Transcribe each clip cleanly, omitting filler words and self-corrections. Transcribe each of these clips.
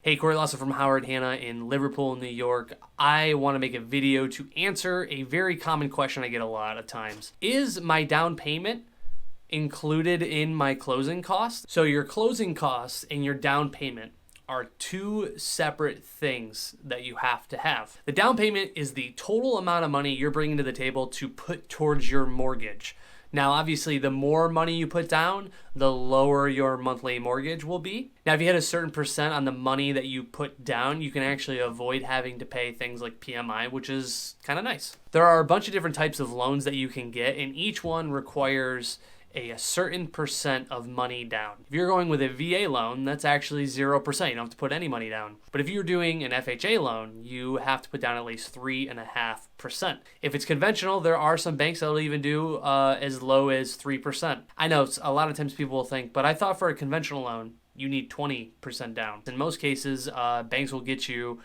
Hey, Corey Lawson from Howard Hanna in Liverpool, New York. I want to make a video to answer a very common question I get a lot of times. Is my down payment included in my closing costs? So your closing costs and your down payment are two separate things that you have to have. The down payment is the total amount of money you're bringing to the table to put towards your mortgage. Now, obviously, the more money you put down, the lower your monthly mortgage will be. Now, if you hit a certain percent on the money that you put down, you can actually avoid having to pay things like PMI, which is kind of nice. There are a bunch of different types of loans that you can get, and each one requires a certain percent of money down. If you're going with a VA loan, that's actually 0%. You don't have to put any money down. But if you're doing an FHA loan, you have to put down at least 3.5%. If it's conventional, there are some banks that'll even do as low as 3%. I know a lot of times people will think, but I thought for a conventional loan, you need 20% down. In most cases, banks will get you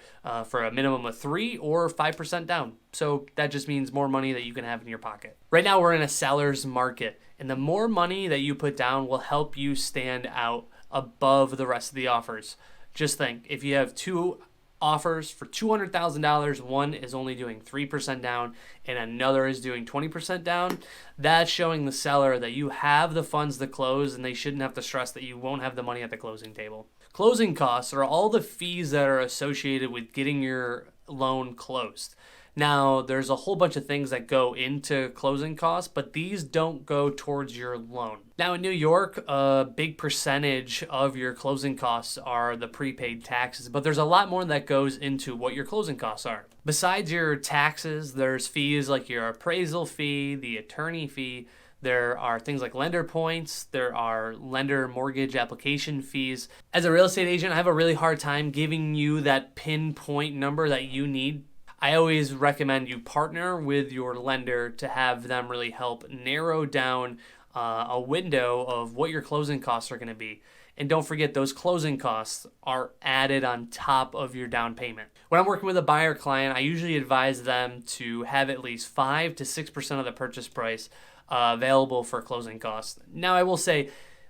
for a minimum of 3 or 5% down. So that just means more money that you can have in your pocket. Right now, we're in a seller's market, and the more money that you put down will help you stand out above the rest of the offers. Just think, if you have two offers for $200,000, one is only doing 3% down and another is doing 20% down, that's showing the seller that you have the funds to close and they shouldn't have to stress that you won't have the money at the closing table. Closing costs are all the fees that are associated with getting your loan closed. Now, there's a whole bunch of things that go into closing costs, but these don't go towards your loan. Now, in New York, a big percentage of your closing costs are the prepaid taxes, but there's a lot more that goes into what your closing costs are. Besides your taxes, there's fees like your appraisal fee, the attorney fee. There are things like lender points. There are lender mortgage application fees. As a real estate agent, I have a really hard time giving you that pinpoint number that you need. I always recommend you partner with your lender to have them really help narrow down a window of what your closing costs are going to be. And don't forget, those closing costs are added on top of your down payment. When I'm working with a buyer client, I usually advise them to have at least 5 to 6% of the purchase price available for closing costs. Now, I will say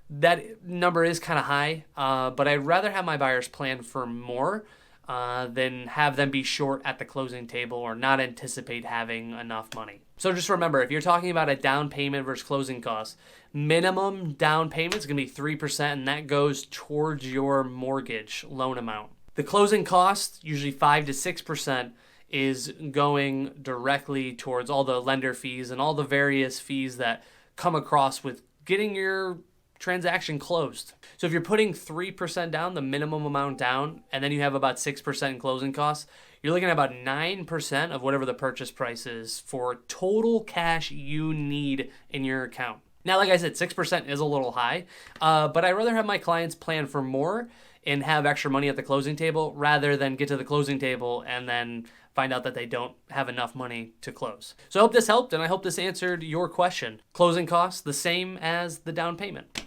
that number is kind of high, but I'd rather have my buyers plan for more than have them be short at the closing table or not anticipate having enough money. So just remember, if you're talking about a down payment versus closing costs, minimum down payment is going to be 3%, and that goes towards your mortgage loan amount. The closing cost, usually 5 to 6%, is going directly towards all the lender fees and all the various fees that come across with getting your transaction closed. So if you're putting 3% down, the minimum amount down, and then you have about 6% in closing costs, you're looking at about 9% of whatever the purchase price is for total cash you need in your account. Now, like I said, 6% is a little high, but I'd rather have my clients plan for more and have extra money at the closing table rather than get to the closing table and then find out that they don't have enough money to close. So I hope this helped, and I hope this answered your question. Closing costs, the same as the down payment.